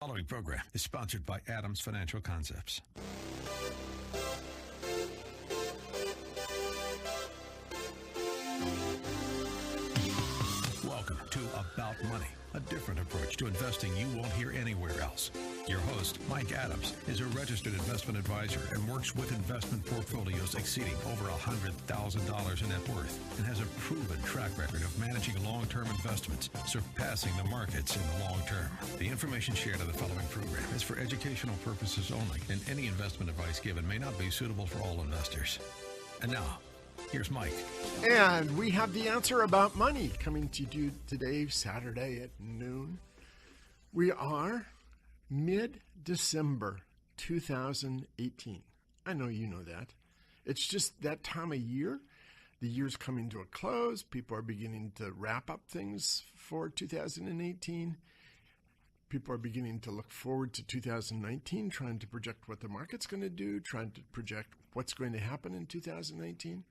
The following program is sponsored by Adams Financial Concepts. Welcome to About Money, a different approach to investing you won't hear anywhere else. Your host, Mike Adams, is a registered investment advisor and works with investment portfolios exceeding over $100,000 in net worth and has a proven track record of managing long-term investments, surpassing the markets in the long term. The information shared in the following program is for educational purposes only, and any investment advice given may not be suitable for all investors. And now, here's Mike. And we have the answer about money coming to you today, Saturday at noon. We are mid-December 2018. I know you know that. It's just that time of year. The year's coming to a close. People are beginning to wrap up things for 2018. People are beginning to look forward to 2019, trying to project what the market's going to do, trying to project what's going to happen in 2019.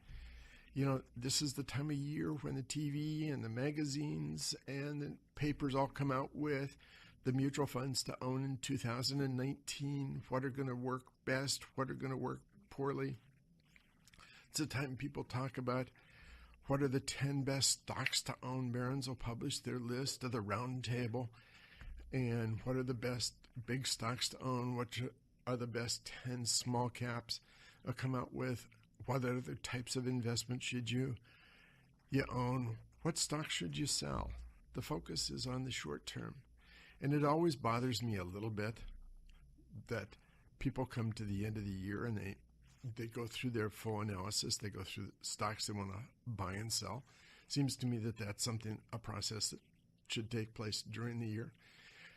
You know, this is the time of year when the TV and the magazines and the papers all come out with the mutual funds to own in 2019, what are going to work best, what are going to work poorly. It's a time people talk about what are the 10 best stocks to own. Barron's will publish their list of the round table, and what are the best big stocks to own, what are the best 10 small caps. They'll come out with what other types of investments should you own, what stocks should you sell. The focus is on the short term. And it always bothers me a little bit that people come to the end of the year and they go through their full analysis. They go through the stocks they want to buy and sell. Seems to me that that's a process that should take place during the year.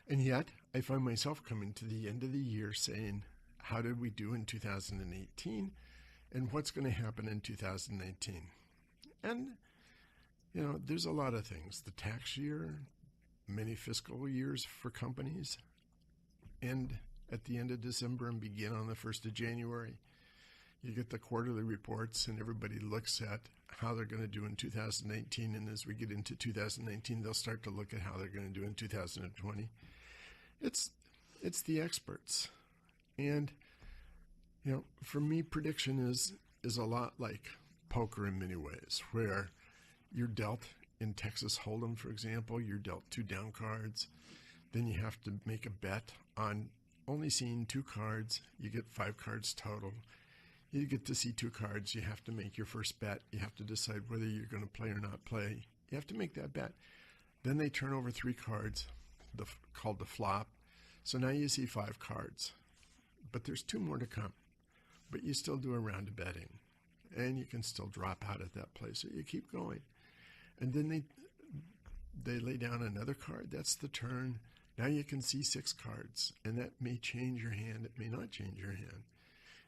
And yet, I find myself coming to the end of the year saying, how did we do in 2018? And what's going to happen in 2019? And, you know, there's a lot of things. The tax year, many fiscal years for companies end at the end of December and begin on the 1st of January. You get the quarterly reports and everybody looks at how they're going to do in 2019. And as we get into 2019, they'll start to look at how they're going to do in 2020. It's the experts. And, you know, for me, prediction is a lot like poker in many ways, where you're dealt in Texas Hold'em, for example, you're dealt 2 down cards. Then you have to make a bet on only seeing 2 cards. You get 5 cards total. You get to see 2 cards. You have to make your first bet. You have to decide whether you're going to play or not play. You have to make that bet. Then they turn over 3 cards, called the flop. So now you see 5 cards. But there's 2 more to come. But you still do a round of betting. And you can still drop out at that place. So you keep going. And then they lay down another card. That's the turn. Now you can see 6 cards. And that may change your hand. It may not change your hand.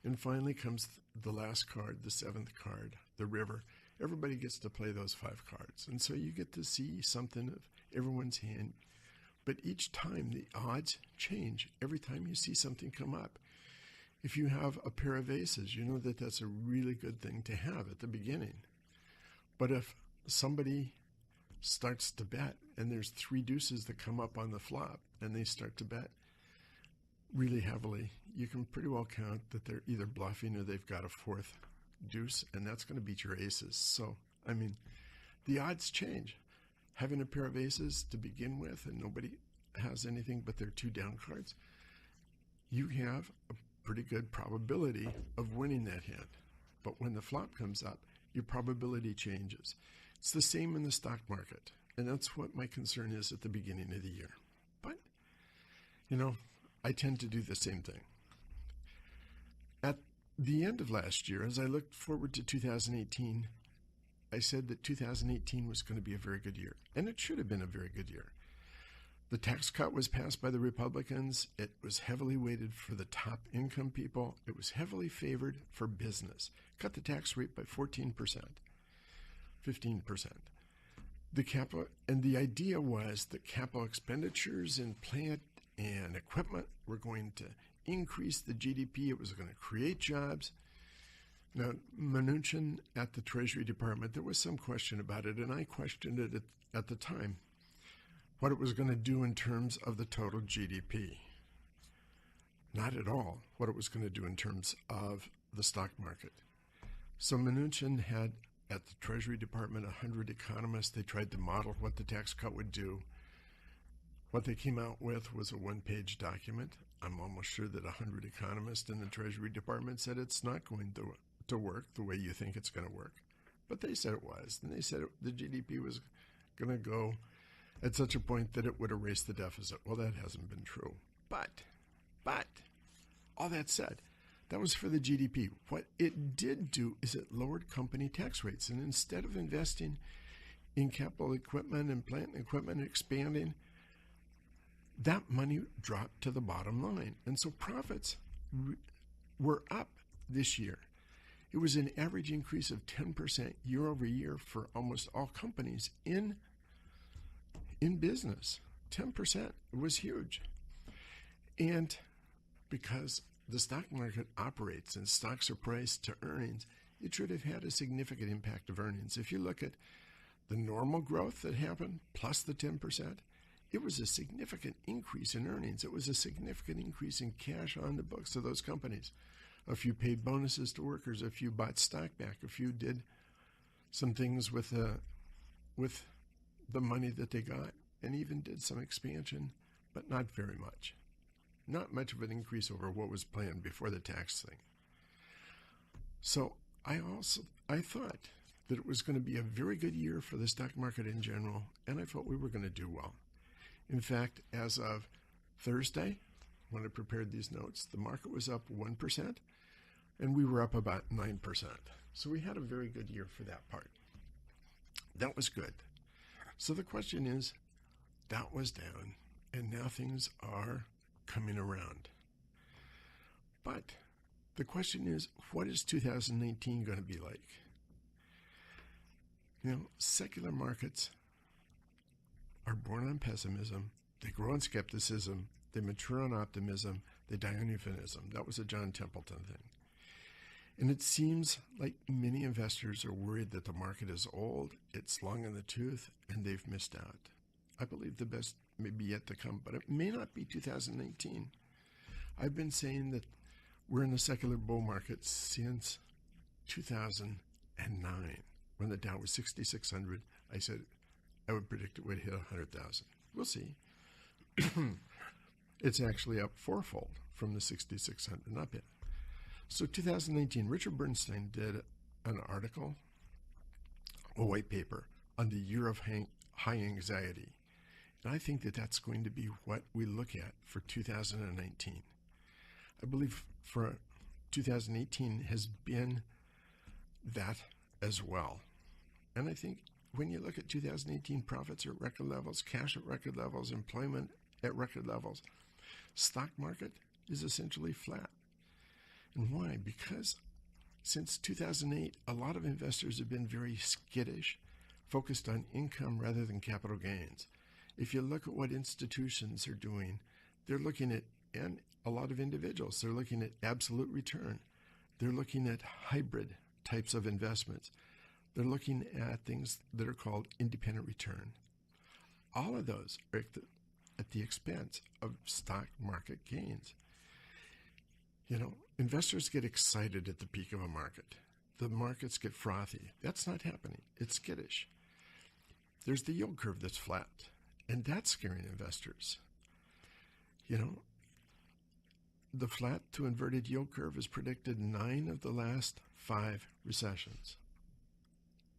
And finally comes the last card, the 7th card, the river. Everybody gets to play those 5 cards. And so you get to see something of everyone's hand. But each time the odds change. Every time you see something come up. If you have a pair of aces, you know that that's a really good thing to have at the beginning. But if somebody starts to bet and there's 3 deuces that come up on the flop and they start to bet really heavily, you can pretty well count that they're either bluffing or they've got a 4th deuce, and that's going to beat your aces. So, I mean, the odds change. Having a pair of aces to begin with and nobody has anything but their 2 down cards, you have a pretty good probability of winning that hand. But when the flop comes up, your probability changes. It's the same in the stock market, and that's what my concern is at the beginning of the year. But, you know, I tend to do the same thing. At the end of last year, as I looked forward to 2018, I said that 2018 was going to be a very good year, and it should have been a very good year. The tax cut was passed by the Republicans. It was heavily weighted for the top income people. It was heavily favored for business. Cut the tax rate by 14%, 15%. The idea was that capital expenditures in plant and equipment were going to increase the GDP. It was going to create jobs. Now, Mnuchin at the Treasury Department, there was some question about it, and I questioned it at the time, what it was going to do in terms of the total GDP. not at all what it was going to do in terms of the stock market. So Mnuchin had at the Treasury Department 100 economists. They tried to model what the tax cut would do. What they came out with was a one-page document. I'm almost sure that 100 economists in the Treasury Department said it's not going to work the way you think it's going to work. But they said it was. And they said the GDP was going to go at such a point that it would erase the deficit. Well, that hasn't been true. But, all that said, that was for the GDP. What it did do is it lowered company tax rates. And instead of investing in capital equipment and plant equipment and expanding, that money dropped to the bottom line. And so profits were up this year. It was an average increase of 10% year over year for almost all companies in business. 10%. It was huge. And because the stock market operates and stocks are priced to earnings, it should have had a significant impact of earnings. If you look at the normal growth that happened plus the 10%, it was a significant increase in earnings. It was a significant increase in cash on the books of those companies. A few paid bonuses to workers, a few bought stock back, a few did some things with the money that they got, and even did some expansion, but not very much. Not much of an increase over what was planned before the tax thing. So I thought that it was going to be a very good year for the stock market in general, and I thought we were going to do well. In fact, as of Thursday, when I prepared these notes, the market was up 1%, and we were up about 9%. So we had a very good year for that part. That was good. So the question is, that was down, and now things are coming around. But the question is, what is 2019 going to be like? Secular markets are born on pessimism, they grow on skepticism, they mature on optimism, they die on euphemism. That was a John Templeton thing. And it seems like many investors are worried that the market is old, it's long in the tooth, and they've missed out. I believe the best may be yet to come, but it may not be 2019. I've been saying that we're in a secular bull market since 2009. When the Dow was 6,600, I said I would predict it would hit 100,000. We'll see. It's actually up fourfold from the 6,600, not bad. So 2019, Richard Bernstein did an article, a white paper, on the year of high anxiety. And I think that that's going to be what we look at for 2019. I believe for 2018 has been that as well. And I think when you look at 2018, profits are at record levels, cash at record levels, employment at record levels. Stock market is essentially flat. And why? Because since 2008, a lot of investors have been very skittish, focused on income rather than capital gains. If you look at what institutions are doing, they're looking at, and a lot of individuals, they're looking at absolute return. They're looking at hybrid types of investments. They're looking at things that are called independent return. All of those are at the expense of stock market gains. Investors get excited at the peak of a market. The markets get frothy. That's not happening. It's skittish. There's the yield curve that's flat, and that's scaring investors. The flat to inverted yield curve has predicted 9 of the last 5 recessions.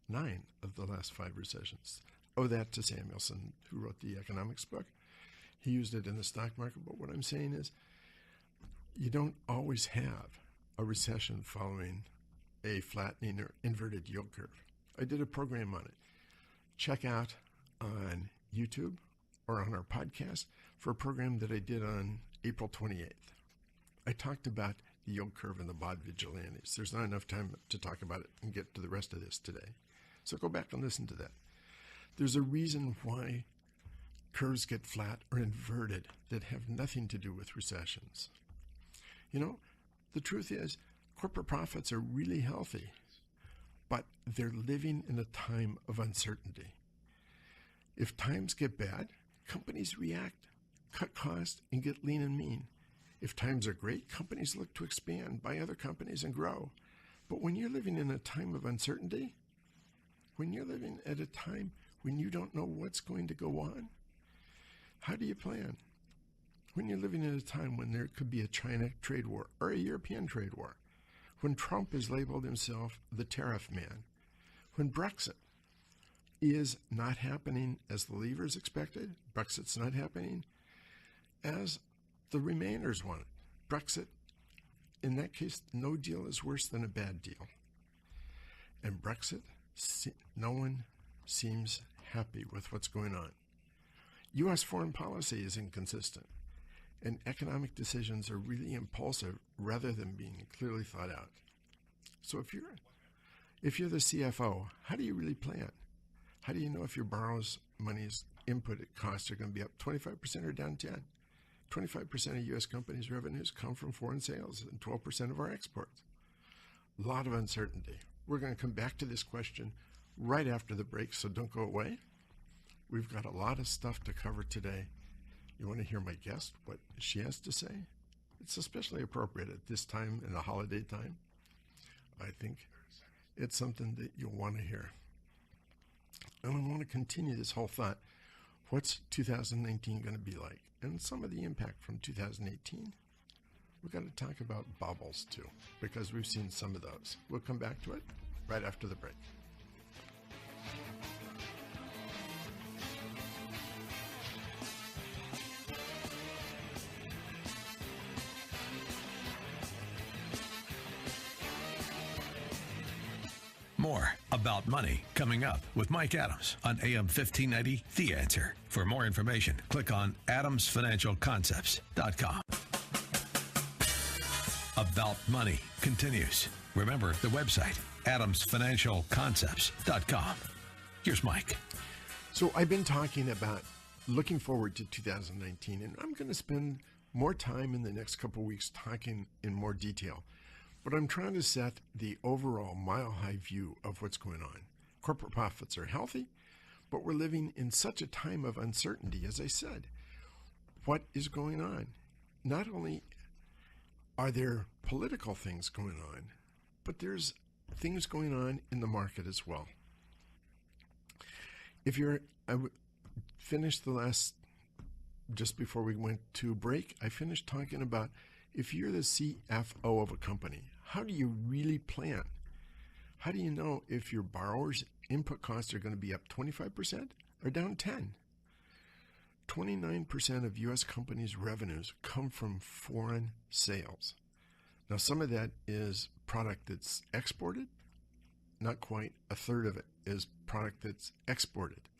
9 of the last 5 recessions. Owe that to Samuelson, who wrote the economics book. He used it in the stock market, but what I'm saying is you don't always have a recession following a flattening or inverted yield curve. I did a program on it. Check out on YouTube or on our podcast for a program that I did on April 28th. I talked about the yield curve and the bond vigilantes. There's not enough time to talk about it and get to the rest of this today. So go back and listen to that. There's a reason why curves get flat or inverted that have nothing to do with recessions. The truth is, corporate profits are really healthy, but they're living in a time of uncertainty. If times get bad, companies react, cut costs, and get lean and mean. If times are great, companies look to expand, buy other companies, and grow. But when you're living in a time of uncertainty, when you're living at a time when you don't know what's going to go on, how do you plan? When you're living at a time when there could be a China trade war or a European trade war, when Trump has labeled himself the tariff man, when Brexit is not happening as the leavers expected, Brexit's not happening as the Remainers wanted. Brexit, in that case, no deal is worse than a bad deal. And Brexit, no one seems happy with what's going on. U.S. foreign policy is inconsistent, and economic decisions are really impulsive rather than being clearly thought out. So if you're the CFO, how do you really plan? How do you know if your borrow's money's input costs are going to be up 25% or down 10? 25% of U.S. companies' revenues come from foreign sales and 12% of our exports. A lot of uncertainty. We're going to come back to this question right after the break, so don't go away. We've got a lot of stuff to cover today. You want to hear my guest, what she has to say? It's especially appropriate at this time in the holiday time. I think it's something that you'll want to hear. And I want to continue this whole thought. What's 2019 going to be like? And some of the impact from 2018. We've got to talk about bubbles too, because we've seen some of those. We'll come back to it right after the break. More about money coming up with Mike Adams on AM 1590, The Answer. For more information, click on adamsfinancialconcepts.com. About Money continues. Remember the website, adamsfinancialconcepts.com. Here's Mike. So I've been talking about looking forward to 2019, and I'm going to spend more time in the next couple of weeks talking in more detail. But I'm trying to set the overall mile-high view of what's going on. Corporate profits are healthy, but we're living in such a time of uncertainty, as I said. What is going on? Not only are there political things going on, but there's things going on in the market as well. I finished just before we went to break, I finished talking about if you're the CFO of a company, how do you really plan? How do you know if your borrowers' input costs are going to be up 25% or down 10? 29% of U.S. companies' revenues come from foreign sales. Now, some of that is product that's exported. Not quite a third of it is product that's exported.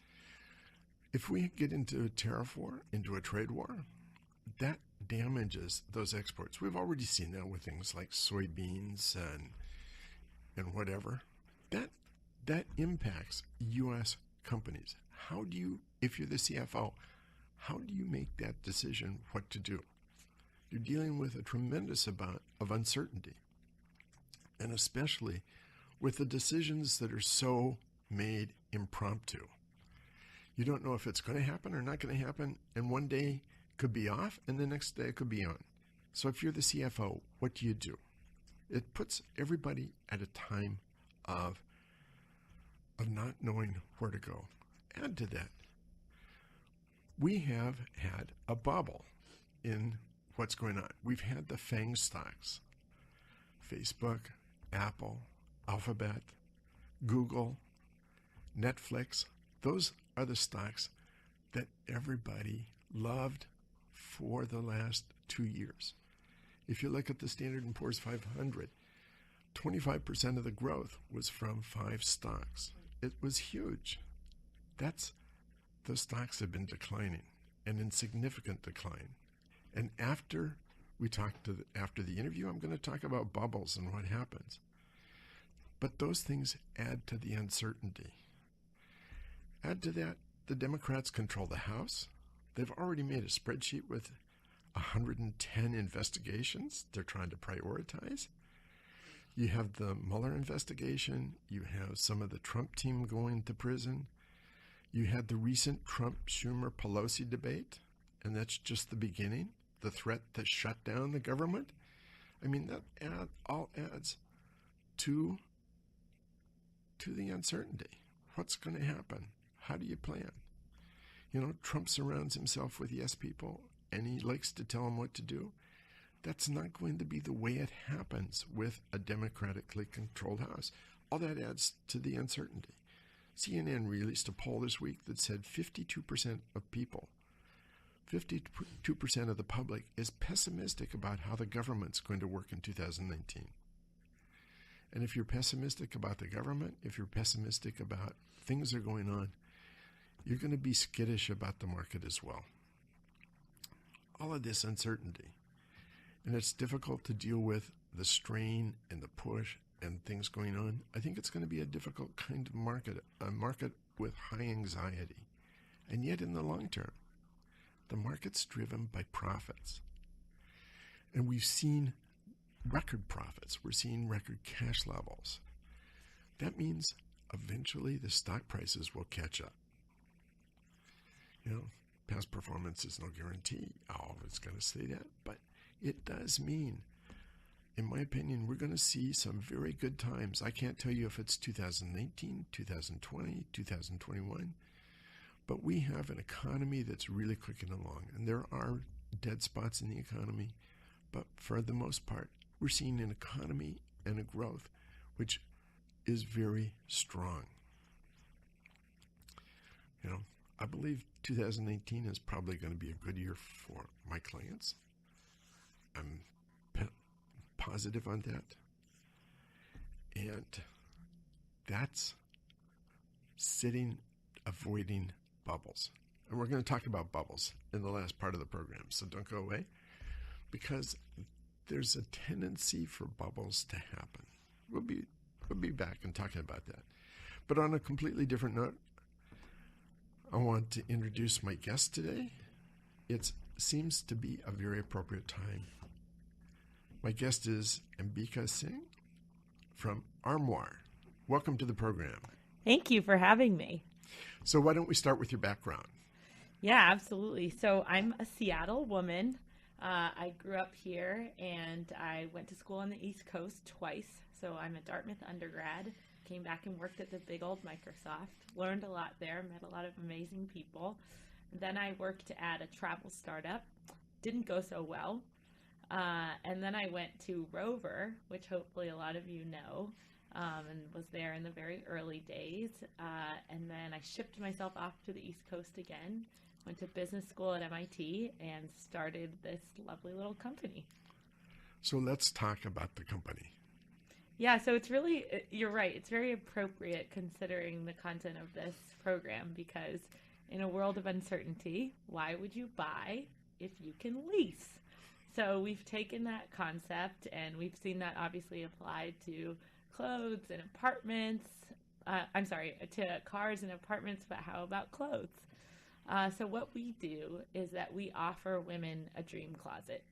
If we get into a tariff war, into a trade war, that damages those exports. We've already seen that with things like soybeans and whatever. That impacts U.S. companies. How do you, if you're the CFO, how do you make that decision what to do? You're dealing with a tremendous amount of uncertainty, and especially with the decisions that are so made impromptu. You don't know if it's going to happen or not going to happen, and one day could be off, and the next day it could be on. So if you're the CFO, what do you do? It puts everybody at a time of not knowing where to go. Add to that, we have had a bubble in what's going on. We've had the FANG stocks, Facebook, Apple, Alphabet, Google, Netflix. Those are the stocks that everybody loved for the last 2 years. If you look at the Standard & Poor's 500, 25% of the growth was from 5 stocks. It was huge. Those stocks have been declining and in significant decline. And after the interview, I'm going to talk about bubbles and what happens. But those things add to the uncertainty. Add to that, the Democrats control the House. They've already made a spreadsheet with 110 investigations they're trying to prioritize. You have the Mueller investigation. You have some of the Trump team going to prison. You had the recent Trump-Schumer-Pelosi debate, and that's just the beginning. the threat to shut down the government. I mean, that all adds to the uncertainty. What's going to happen? How do you plan? You know, Trump surrounds himself with yes people, and he likes to tell them what to do. That's not going to be the way it happens with a democratically controlled House. All that adds to the uncertainty. CNN released a poll this week that said 52% of people, 52% of the public is pessimistic about how the government's going to work in 2019. And if you're pessimistic about the government, if you're pessimistic about things that are going on, you're going to be skittish about the market as well. All of this uncertainty. And it's difficult to deal with the strain and the push and things going on. I think it's going to be a difficult kind of market, a market with high anxiety. And yet in the long term, the market's driven by profits. And we've seen record profits. We're seeing record cash levels. That means eventually the stock prices will catch up. You know, past performance is no guarantee. It's going to say that. But it does mean, in my opinion, we're going to see some very good times. I can't tell you if it's 2019, 2020, 2021, but we have an economy that's really clicking along. And there are dead spots in the economy, but for the most part, we're seeing an economy and a growth which is very strong. You know, I believe 2018 is probably going to be a good year for my clients. I'm positive on that. And that's avoiding bubbles. And we're going to talk about bubbles in the last part of the program, so don't go away, because there's a tendency for bubbles to happen. We'll be back and talking about that. But on a completely different note, I want to introduce my guest today. It seems to be a very appropriate time. My guest is Ambika Singh from Armoire. Welcome to the program. Thank you for having me. So why don't we start with your background? Yeah, absolutely. So I'm a Seattle woman. I grew up here and I went to school on the East Coast twice. So I'm a Dartmouth undergrad, came back and worked at the big old Microsoft, learned a lot there, met a lot of amazing people. Then I worked at a travel startup, didn't go so well. And then I went to Rover, which hopefully a lot of you know, and was there in the very early days. And then I shipped myself off to the East Coast again, went to business school at MIT, and started this lovely little company. So let's talk about the company. Yeah, so it's really, you're right, it's very appropriate considering the content of this program, because in a world of uncertainty, why would you buy if you can lease? So we've taken that concept and we've seen that obviously applied to clothes and apartments. To cars and apartments, but how about clothes? So what we do is that we offer women a dream closet.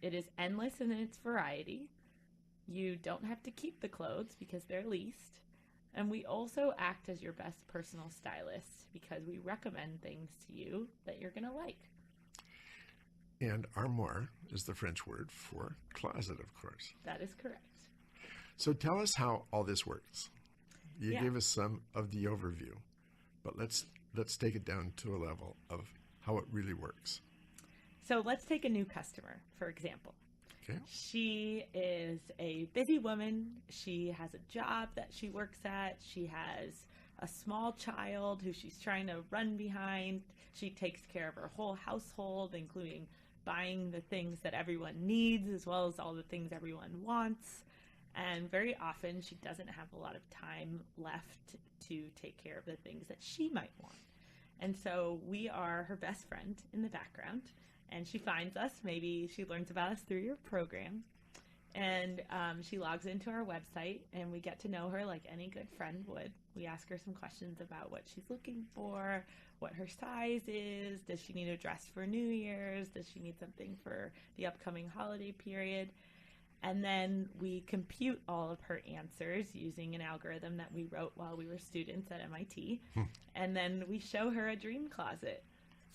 It is endless in its variety. You don't have to keep the clothes because they're leased. And we also act as your best personal stylist because we recommend things to you that you're going to like. And armoire is the French word for closet, of course. That is correct. So tell us how all this works. You Yeah. gave us some of the overview, but let's take it down to a level of how it really works. So let's take a new customer, for example. Okay. She is a busy woman. She has a job that she works at. She has a small child who she's trying to run behind. She takes care of her whole household, including buying the things that everyone needs as well as all the things everyone wants. And very often she doesn't have a lot of time left to take care of the things that she might want. And so we are her best friend in the background. And she finds us, maybe she learns about us through your program, and she logs into our website and we get to know her like any good friend would. We ask her some questions about what she's looking for, what her size is, does she need a dress for New Year's, does she need something for the upcoming holiday period, and then we compute all of her answers using an algorithm that we wrote while we were students at MIT, and then we show her a dream closet.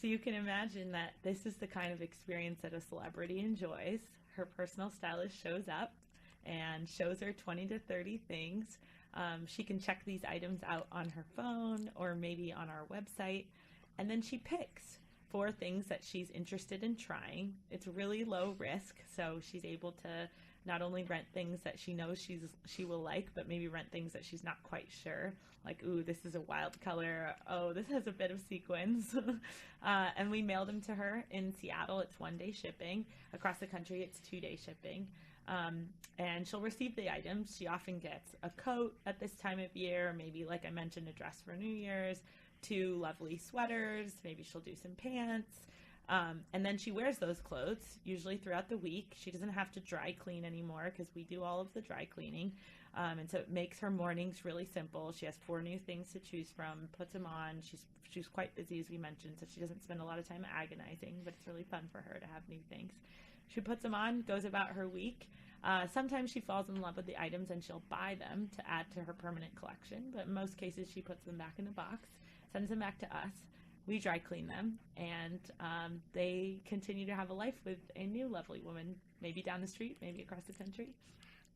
So you can imagine that this is the kind of experience that a celebrity enjoys. Her personal stylist shows up and shows her 20 to 30 things. She can check these items out on her phone or maybe on our website. And then she picks 4 things that she's interested in trying. It's really low risk, so she's able to not only rent things that she knows she will like, but maybe rent things that she's not quite sure. Like, ooh, this is a wild color. Oh, this has a bit of sequins. And we mail them to her in Seattle. It's 1-day shipping. Across the country, it's 2-day shipping. And she'll receive the items. She often gets a coat at this time of year, maybe, like I mentioned, a dress for New Year's, 2 lovely sweaters, maybe she'll do some pants. And then she wears those clothes usually throughout the week. She doesn't have to dry clean anymore because we do all of the dry cleaning. And so it makes her mornings really simple. She has 4 new things to choose from, puts them on. She's quite busy, as we mentioned, so she doesn't spend a lot of time agonizing, but it's really fun for her to have new things. She puts them on, goes about her week. Sometimes she falls in love with the items and she'll buy them to add to her permanent collection, but in most cases she puts them back in a box, sends them back to us. We dry clean them, and they continue to have a life with a new lovely woman, maybe down the street, maybe across the country.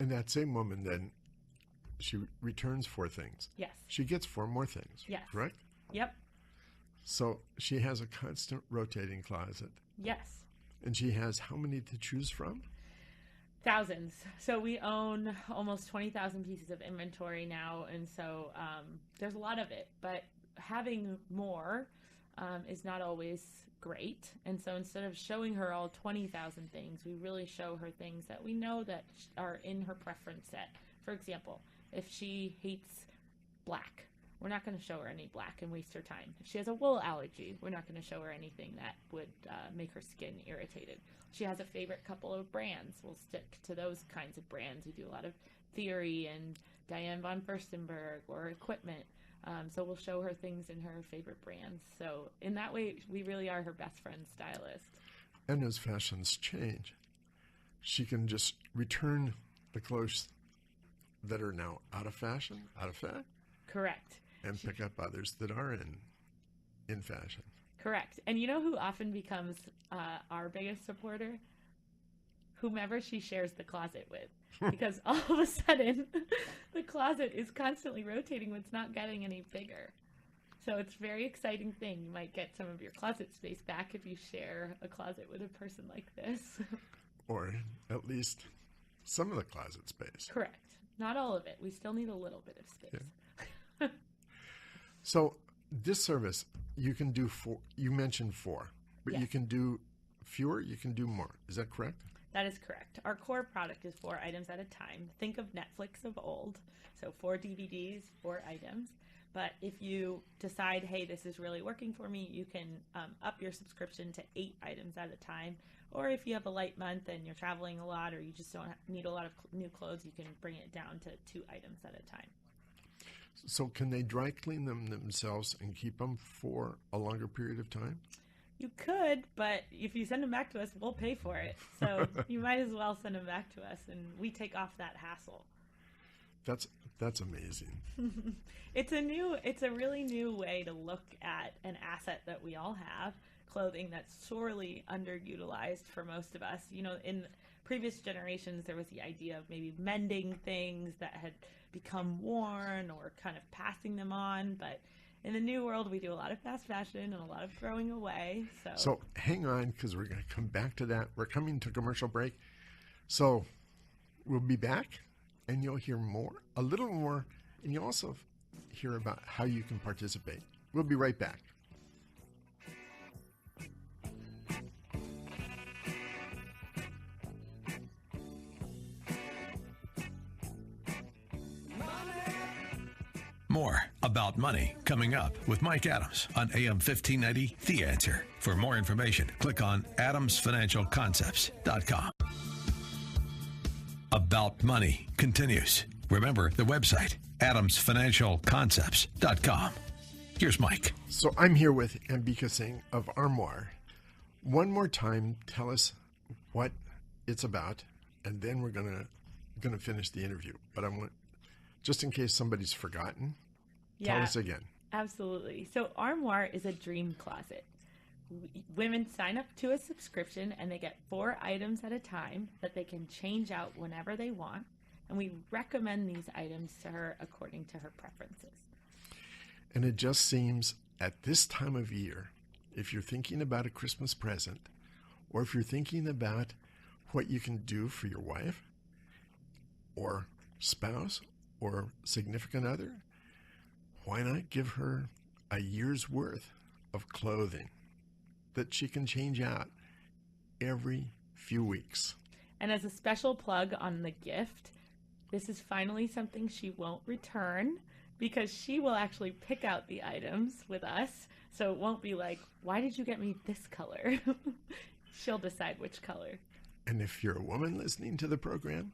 And that same woman then, she returns 4 things. Yes. She gets 4 more things. Yes. Correct? Yep. So she has a constant rotating closet. Yes. And she has how many to choose from? Thousands. So we own almost 20,000 pieces of inventory now, and so there's a lot of it. But having more is not always great. And so instead of showing her all 20,000 things, we really show her things that we know that are in her preference set. For example, if she hates black, we're not going to show her any black and waste her time. If she has a wool allergy, we're not going to show her anything that would make her skin irritated. She has a favorite couple of brands. We'll stick to those kinds of brands. We do a lot of Theory and Diane von Furstenberg or equipment. So we'll show her things in her favorite brands. So in that way, we really are her best friend stylist. And as fashions change, she can just return the clothes that are now out of fashion, out of fad. Correct. And pick up others that are in fashion. Correct. And you know who often becomes our biggest supporter? Whomever she shares the closet with. Because all of a sudden, the closet is constantly rotating. It's not getting any bigger. So it's a very exciting thing. You might get some of your closet space back if you share a closet with a person like this. Or at least some of the closet space. Correct. Not all of it. We still need a little bit of space. Yeah. So this service, you can do 4. You mentioned 4, but Yes. you can do fewer, you can do more. Is that correct? That is correct. Our core product is 4 items at a time. Think of Netflix of old. So 4 DVDs, 4 items. But if you decide, hey, this is really working for me, you can up your subscription to 8 items at a time. Or if you have a light month and you're traveling a lot or you just don't need a lot of new clothes, you can bring it down to 2 items at a time. So can they dry clean them themselves and keep them for a longer period of time? You could, but if you send them back to us, we'll pay for it. So you might as well send them back to us, and we take off that hassle. That's amazing. It's a really new way to look at an asset that we all have, clothing that's sorely underutilized for most of us. You know, in previous generations, there was the idea of maybe mending things that had become worn or kind of passing them on, but in the new world, we do a lot of fast fashion and a lot of throwing away. So hang on, because we're going to come back to that. We're coming to commercial break. So we'll be back, and you'll hear more, a little more, and you'll also hear about how you can participate. We'll be right back. More about money coming up with Mike Adams on AM 1590, The Answer. For more information, click on adamsfinancialconcepts.com. About Money continues. Remember the website, adamsfinancialconcepts.com. Here's Mike. So I'm here with Ambika Singh of Armoire. One more time, tell us what it's about, and then we're gonna finish the interview. But I want, just in case somebody's forgotten, tell us again. Absolutely. So Armoire is a dream closet. Women sign up to a subscription and they get 4 items at a time that they can change out whenever they want. And we recommend these items to her according to her preferences. And it just seems at this time of year, if you're thinking about a Christmas present, or if you're thinking about what you can do for your wife or spouse or significant other, why not give her a year's worth of clothing that she can change out every few weeks? And as a special plug on the gift, this is finally something she won't return because she will actually pick out the items with us. So it won't be like, why did you get me this color? She'll decide which color. And if you're a woman listening to the program,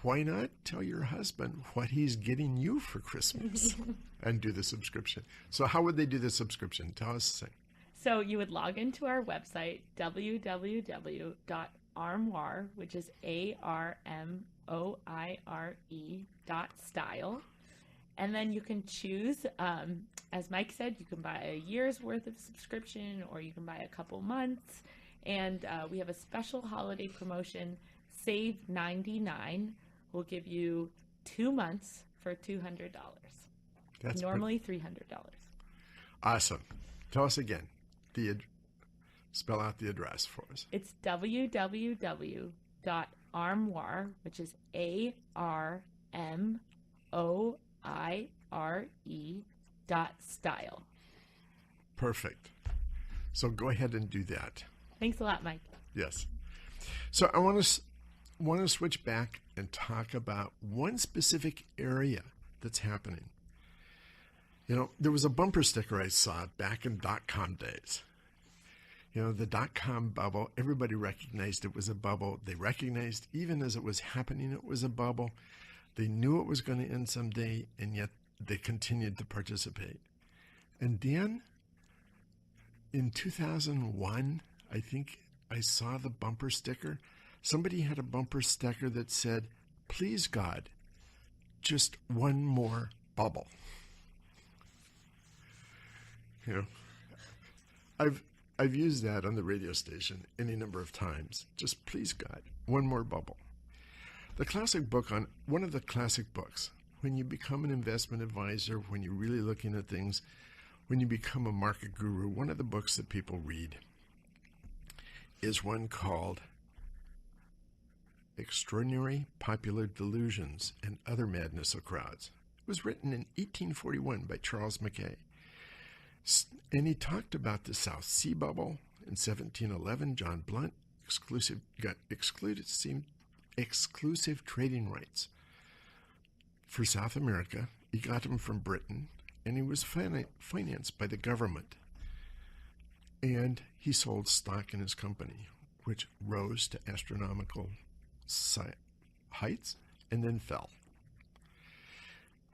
why not tell your husband what he's getting you for Christmas and do the subscription? So how would they do the subscription? Tell us. So you would log into our website, www.armoire, which is ARMOIRE.style. And then you can choose, as Mike said, you can buy a year's worth of subscription or you can buy a couple months. And we have a special holiday promotion, Save $99. We'll give you 2 months for $200. That's normally $300. Awesome. Tell us again. Spell out the address for us. It's www.armoire, which is ARMOIRE.style. Perfect. So go ahead and do that. Thanks a lot, Mike. Yes. So I want to switch back and talk about one specific area that's happening. You know, there was a bumper sticker I saw back in .com days. You know, the .com bubble, everybody recognized it was a bubble. They recognized even as it was happening, it was a bubble. They knew it was going to end someday, and yet they continued to participate. And then in 2001, I think I saw the bumper sticker. Somebody had a bumper sticker that said, "Please God, just one more bubble." You know, I've used that on the radio station any number of times. Just please God, one more bubble. One of the classic books, when you become an investment advisor, when you're really looking at things, when you become a market guru, one of the books that people read is one called Extraordinary Popular Delusions and Other Madness of Crowds. It was written in 1841 by Charles Mackay. And he talked about the South Sea Bubble. In 1711, John Blunt got exclusive trading rights for South America. He got them from Britain, and he was financed by the government. And he sold stock in his company, which rose to astronomical heights and then fell.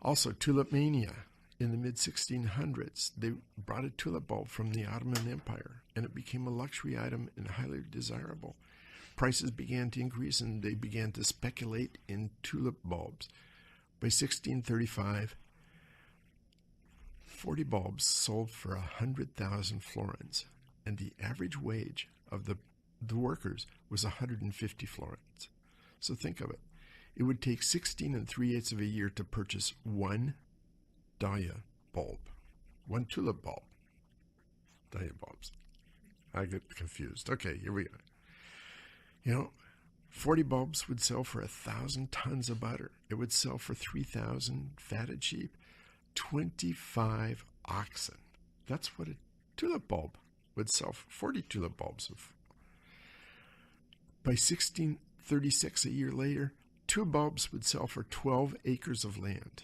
Also, tulip mania. In the mid-1600s, they brought a tulip bulb from the Ottoman Empire, and it became a luxury item and highly desirable. Prices began to increase, and they began to speculate in tulip bulbs. By 1635, 40 bulbs sold for 100,000 florins, and the average wage of the workers was 150 florins. So think of it. It would take 16 3/8 of a year to purchase one dahlia bulb, one tulip bulb. Dahlia bulbs. I get confused. Okay, here we go. You know, 40 bulbs would sell for 1,000 tons of butter. It would sell for 3,000 fatted sheep, 25 oxen. That's what a tulip bulb would sell for, 40 tulip bulbs. By 1636, a year later, 2 bulbs would sell for 12 acres of land.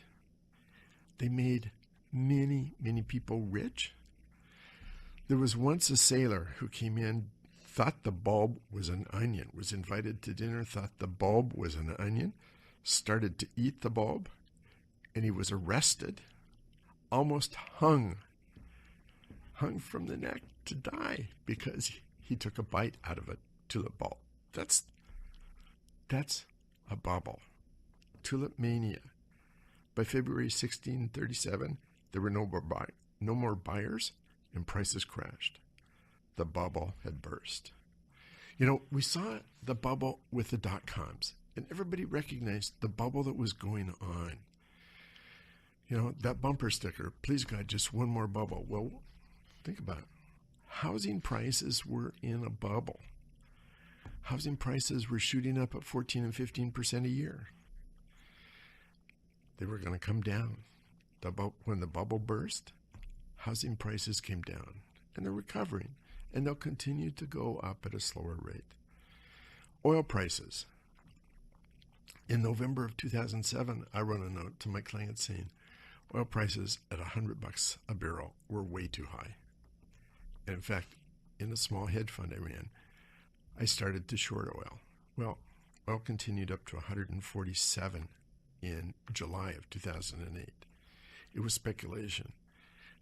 They made many, many people rich. There was once a sailor who came in, thought the bulb was an onion, was invited to dinner, thought the bulb was an onion, started to eat the bulb, and he was arrested, almost hung from the neck to die because he took a bite out of a tulip bulb. That's a bubble. Tulip mania. By February 1637, there were no more buyers, and prices crashed. the bubble had burst. You know, we saw the bubble with the dot-coms, and everybody recognized the bubble that was going on. You know, that bumper sticker, please God, just one more bubble. Well, think about it. Housing prices were in a bubble. Housing prices were shooting up at 14 and 15% a year. They were going to come down. When the bubble burst, housing prices came down, and they're recovering, and they'll continue to go up at a slower rate. Oil prices. In November of 2007, I wrote a note to my clients saying, oil prices at $100 a barrel were way too high. And in fact, in a small hedge fund I ran, I started to short oil. Well, oil continued up to 147 in July of 2008. It was speculation.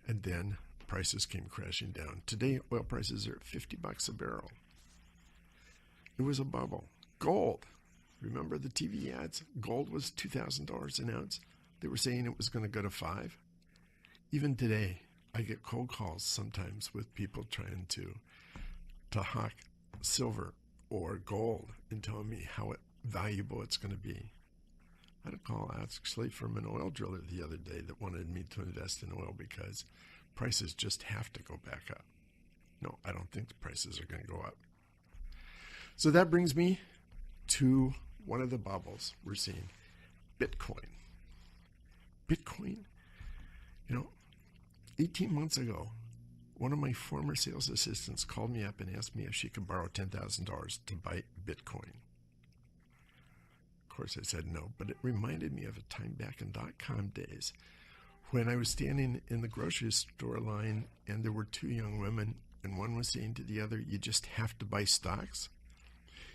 And then prices came crashing down. Today, oil prices are at $50 a barrel. It was a bubble. Gold. Remember the TV ads? Gold was $2,000 an ounce. They were saying it was going to go to $5,000. Even today, I get cold calls sometimes with people trying to hawk silver or gold and telling me how valuable it's going to be. I had a call actually from an oil driller the other day that wanted me to invest in oil because prices just have to go back up. No, I don't think the prices are going to go up. So that brings me to one of the bubbles we're seeing, Bitcoin. Bitcoin, 18 months ago, one of my former sales assistants called me up and asked me if she could borrow $10,000 to buy Bitcoin. Of course, I said no, but it reminded me of a time back in dot-com days when I was standing in the grocery store line and there were two young women and one was saying to the other, you just have to buy stocks.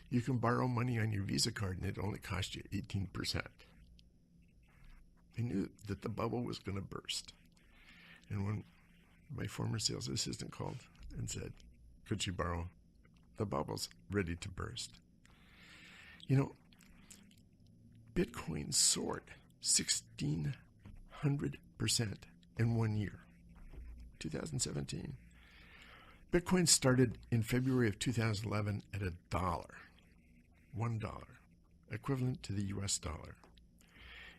You can borrow money on your Visa card and it only costs you 18%. I knew that the bubble was going to burst. And when my former sales assistant called and said, could she borrow? The bubble's ready to burst. Bitcoin soared 1,600% in 1 year, 2017. Bitcoin started in February of 2011 at $1, equivalent to the US dollar.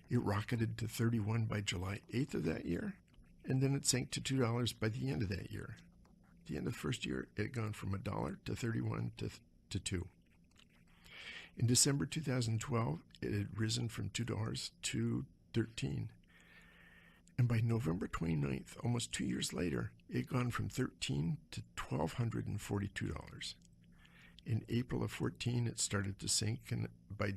It rocketed to 31 by July 8th of that year, and then it sank to $2 by the end of that year. At the end of the first year, it had gone from $1 to 31 to $2. In December 2012, it had risen from $2 to $13. And by November 29th, almost 2 years later, it had gone from $13 to $1,242. In April of 14, it started to sink, and by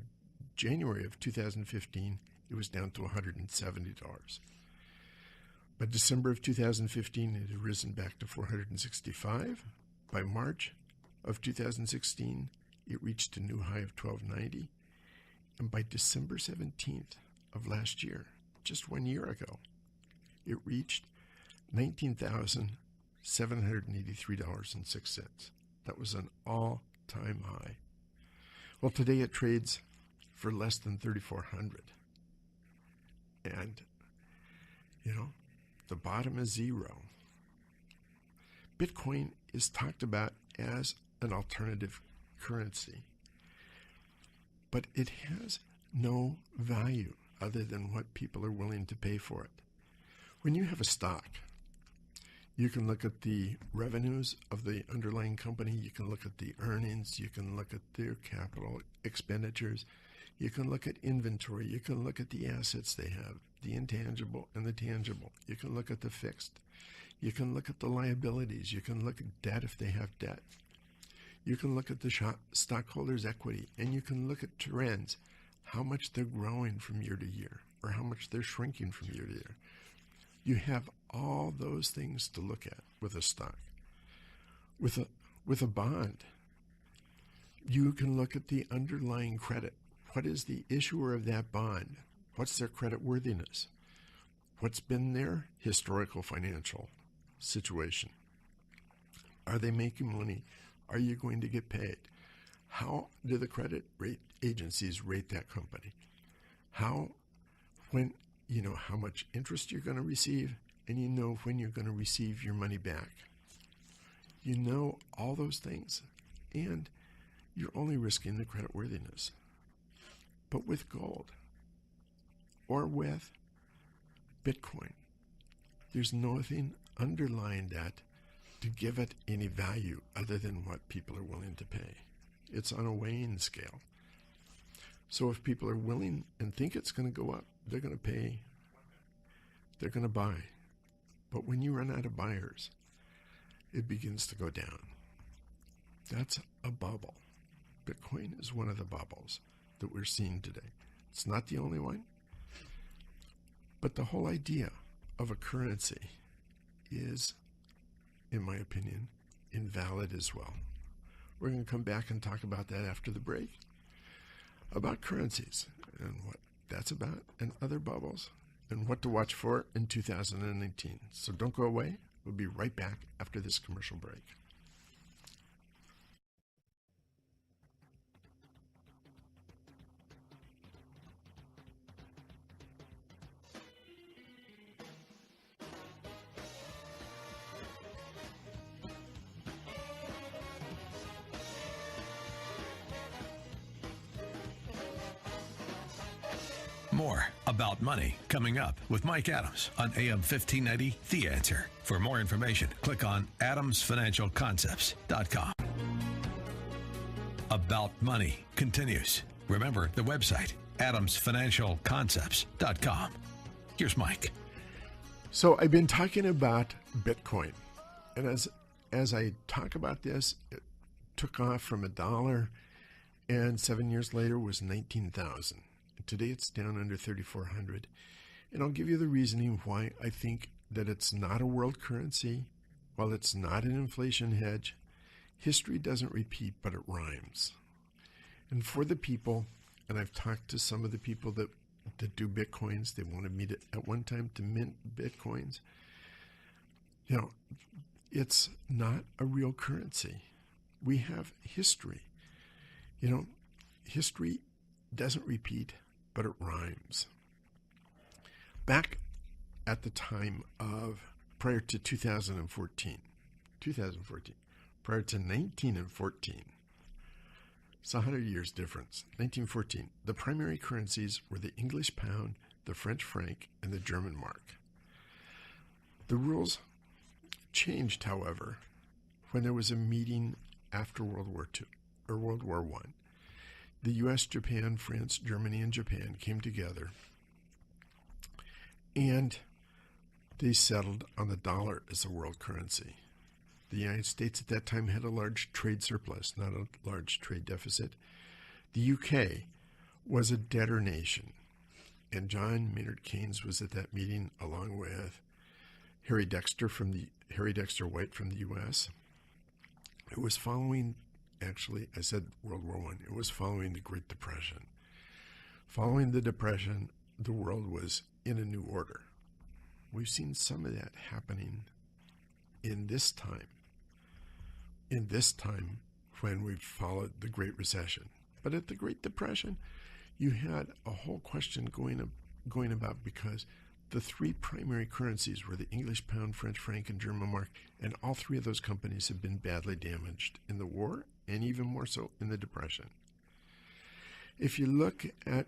January of 2015, it was down to $170. By December of 2015, it had risen back to $465. By March of 2016, it reached a new high of $1,290. And by December 17th of last year, just 1 year ago, it reached $19,783.06. That was an all-time high. Well, today it trades for less than $3,400. And, the bottom is zero. Bitcoin is talked about as an alternative currency, but it has no value other than what people are willing to pay for it. When you have a stock, you can look at the revenues of the underlying company, you can look at the earnings, you can look at their capital expenditures, you can look at inventory, you can look at the assets they have, the intangible and the tangible. You can look at the fixed. You can look at the liabilities. You can look at debt if they have debt. You can look at the stockholders' equity, and you can look at trends, how much they're growing from year to year, or how much they're shrinking from year to year. You have all those things to look at with a stock. With a bond, you can look at the underlying credit. What is the issuer of that bond? What's their credit worthiness? What's been their historical financial situation? Are they making money? Are you going to get paid? How do the credit rate agencies rate that company? How much interest you're going to receive, and when you're going to receive your money back. You know all those things, and you're only risking the creditworthiness. But with gold or with Bitcoin, there's nothing underlying that to give it any value other than what people are willing to pay. It's on a weighing scale. So if people are willing and think it's going to go up, they're going to pay, they're going to buy. But when you run out of buyers, it begins to go down. That's a bubble. Bitcoin is one of the bubbles that we're seeing today. It's not the only one, but the whole idea of a currency is, in my opinion, invalid as well. We're going to come back and talk about that after the break, about currencies and what that's about and other bubbles and what to watch for in 2019. So don't go away. We'll be right back after this commercial break. More about money coming up with Mike Adams on AM 1590, The Answer. For more information, click on adamsfinancialconcepts.com. About Money continues. Remember the website, adamsfinancialconcepts.com. Here's Mike. So I've been talking about Bitcoin. And as I talk about this, it took off from $1 and 7 years later was 19,000. Today it's down under 3,400. And I'll give you the reasoning why I think that it's not a world currency, while it's not an inflation hedge. History doesn't repeat, but it rhymes. And for the people, and I've talked to some of the people that do Bitcoins, they wanted me to, at one time, to mint Bitcoins. You know, it's not a real currency. We have history. You know, history doesn't repeat, but it rhymes. Back at the time of, prior to 2014, prior to 1914, it's 100 years difference. 1914, the primary currencies were the English pound, the French franc, and the German mark. The rules changed, however, when there was a meeting after World War II, or World War I. The U.S., Japan, France, Germany, and Japan came together, and they settled on the dollar as the world currency. The United States at that time had a large trade surplus, not a large trade deficit. The UK was a debtor nation, and John Maynard Keynes was at that meeting along with Harry Dexter White from the U.S. It was following. Actually, I said World War I. It was following the Great Depression. Following the Depression, the world was in a new order. We've seen some of that happening in this time when we've followed the Great Recession. But at the Great Depression, you had a whole question going about because the three primary currencies were the English pound, French franc, and German mark, and all three of those companies have been badly damaged in the war and even more so in the Depression. If you look at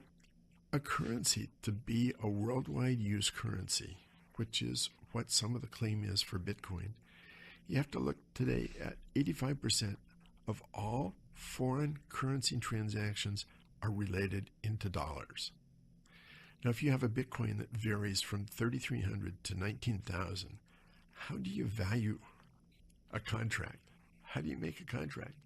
a currency to be a worldwide use currency, which is what some of the claim is for Bitcoin, you have to look today at 85% of all foreign currency transactions are related into dollars. Now, if you have a Bitcoin that varies from 3,300 to 19,000, how do you value a contract? How do you make a contract?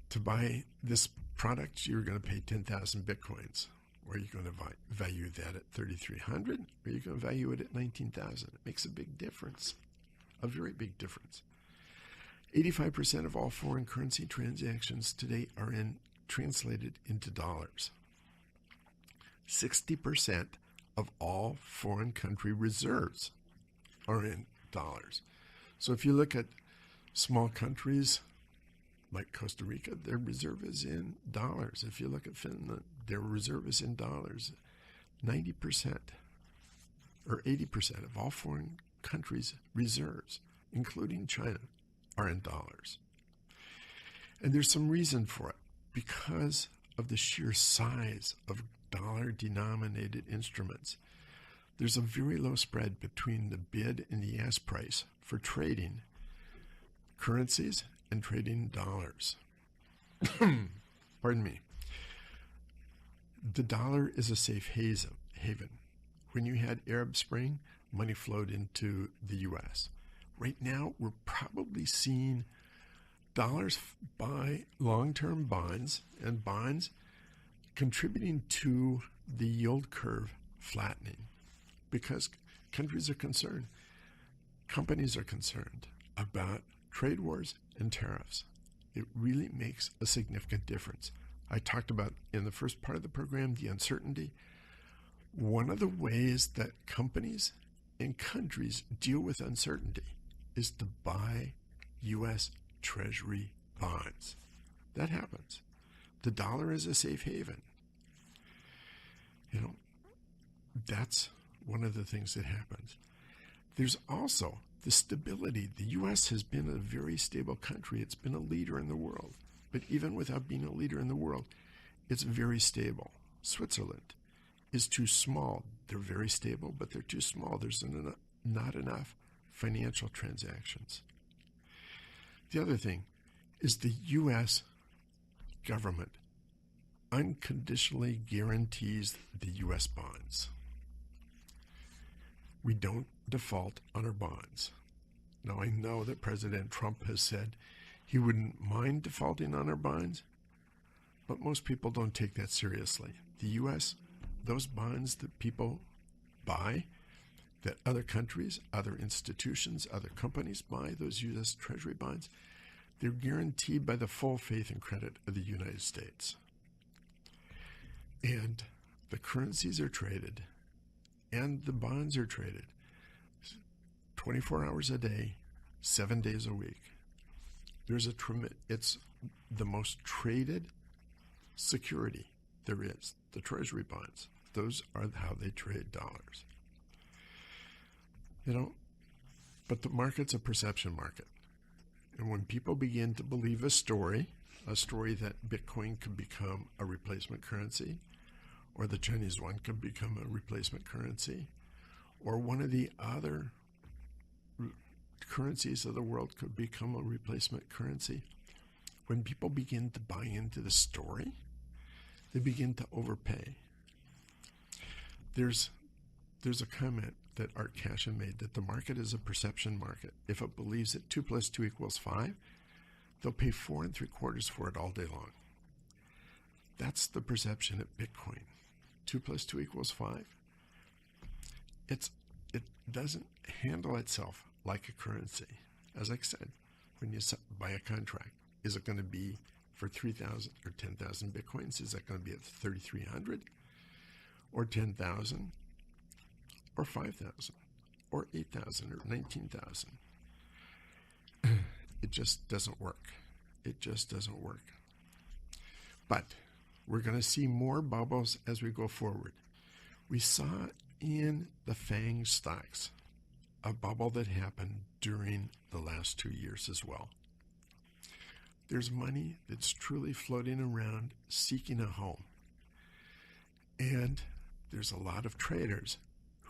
To buy this product, you're going to pay 10,000 Bitcoins. Or are you going to value that at 3,300? Or are you going to value it at 19,000? It makes a big difference, a very big difference. 85% of all foreign currency transactions today are translated into dollars. 60% of all foreign country reserves are in dollars. So if you look at small countries like Costa Rica, their reserve is in dollars. If you look at Finland, their reserve is in dollars. 90% or 80% of all foreign countries' reserves, including China, are in dollars. And there's some reason for it. Because of the sheer size of dollar-denominated instruments, there's a very low spread between the bid and the ask price for trading currencies and trading dollars. Pardon me. The dollar is a safe haven. When you had Arab Spring, money flowed into the U.S. Right now, we're probably seeing dollars buy long-term bonds and bonds contributing to the yield curve flattening because countries are concerned, companies are concerned about trade wars and tariffs. It really makes a significant difference. I talked about in the first part of the program the uncertainty. One of the ways that companies and countries deal with uncertainty is to buy U.S. Treasury bonds. That happens. The dollar is a safe haven. That's one of the things that happens. There's also the stability. The U.S. has been a very stable country. It's been a leader in the world. But even without being a leader in the world, it's very stable. Switzerland is too small. They're very stable, but they're too small. There's not enough financial transactions. The other thing is the U.S. government unconditionally guarantees the U.S. bonds. We don't default on our bonds. Now, I know that President Trump has said he wouldn't mind defaulting on our bonds, but most people don't take that seriously. The U.S., those bonds that people buy, that other countries, other institutions, other companies buy, those U.S. Treasury bonds, they're guaranteed by the full faith and credit of the United States. And the currencies are traded, and the bonds are traded 24 hours a day, 7 days a week. It's the most traded security there is, the Treasury bonds. Those are how they trade dollars. But the market's a perception market. And when people begin to believe a story that Bitcoin could become a replacement currency, or the Chinese yuan could become a replacement currency, or one of the other currencies of the world could become a replacement currency, when people begin to buy into the story, they begin to overpay. There's a comment that Art Cashin made that the market is a perception market. If it believes that 2 + 2 = 5, they'll pay 4 3/4 for it all day long. That's the perception at Bitcoin. 2 + 2 = 5. It doesn't handle itself like a currency. As I said, when you buy a contract, is it going to be for 3,000 or 10,000 Bitcoins? Is that going to be at 3,300 or 10,000? Or 5,000, or 8,000, or 19,000. It just doesn't work. It just doesn't work. But we're going to see more bubbles as we go forward. We saw in the FANG stocks a bubble that happened during the last 2 years as well. There's money that's truly floating around seeking a home. And there's a lot of traders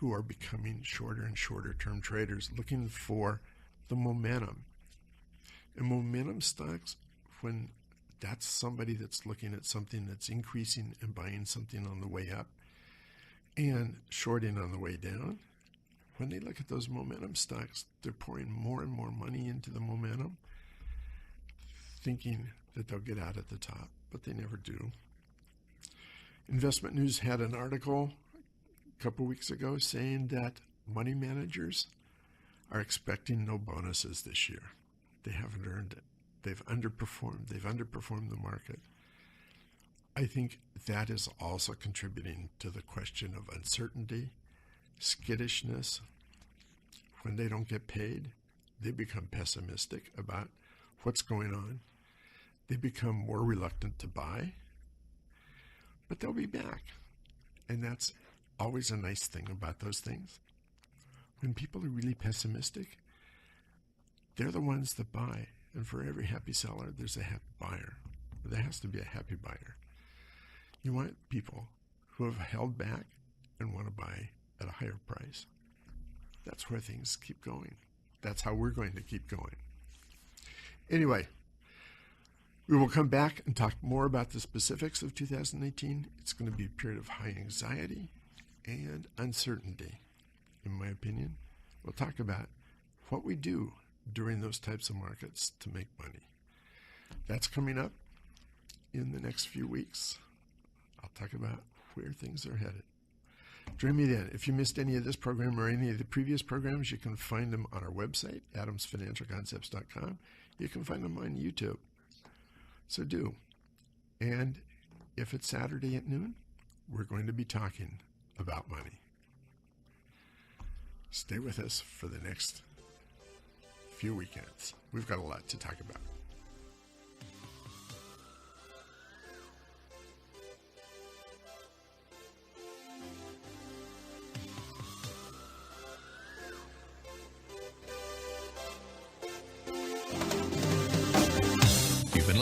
who are becoming shorter and shorter term traders looking for the momentum. And momentum stocks, when that's somebody that's looking at something that's increasing and buying something on the way up and shorting on the way down, when they look at those momentum stocks, they're pouring more and more money into the momentum, thinking that they'll get out at the top, but they never do. Investment News had an article a couple weeks ago saying that money managers are expecting no bonuses this year. They haven't earned it. They've underperformed. They've underperformed the market. I think that is also contributing to the question of uncertainty, skittishness. When they don't get paid, they become pessimistic about what's going on. They become more reluctant to buy, but they'll be back. And that's always a nice thing about those things. When people are really pessimistic, they're the ones that buy. And for every happy seller, there's a happy buyer. There has to be a happy buyer. You want people who have held back and want to buy at a higher price. That's where things keep going. That's how we're going to keep going. Anyway, we will come back and talk more about the specifics of 2018. It's going to be a period of high anxiety and uncertainty, in my opinion. We'll talk about what we do during those types of markets to make money. That's coming up in the next few weeks. I'll talk about where things are headed. Join me then. If you missed any of this program or any of the previous programs, you can find them on our website, adamsfinancialconcepts.com. You can find them on YouTube. So do. And if it's Saturday at noon, we're going to be talking about money. Stay with us for the next few weekends. We've got a lot to talk about.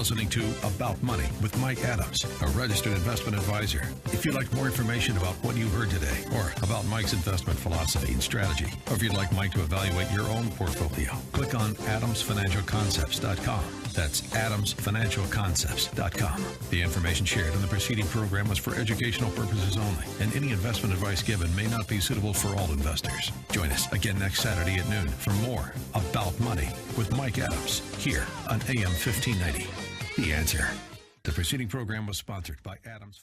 Listening to About Money with Mike Adams, a registered investment advisor. If you'd like more information about what you heard today, or about Mike's investment philosophy and strategy, or if you'd like Mike to evaluate your own portfolio, click on adamsfinancialconcepts.com. That's adamsfinancialconcepts.com. The information shared in the preceding program was for educational purposes only, and any investment advice given may not be suitable for all investors. Join us again next Saturday at noon for more About Money with Mike Adams here on AM 1590. The Answer. The preceding program was sponsored by Adams.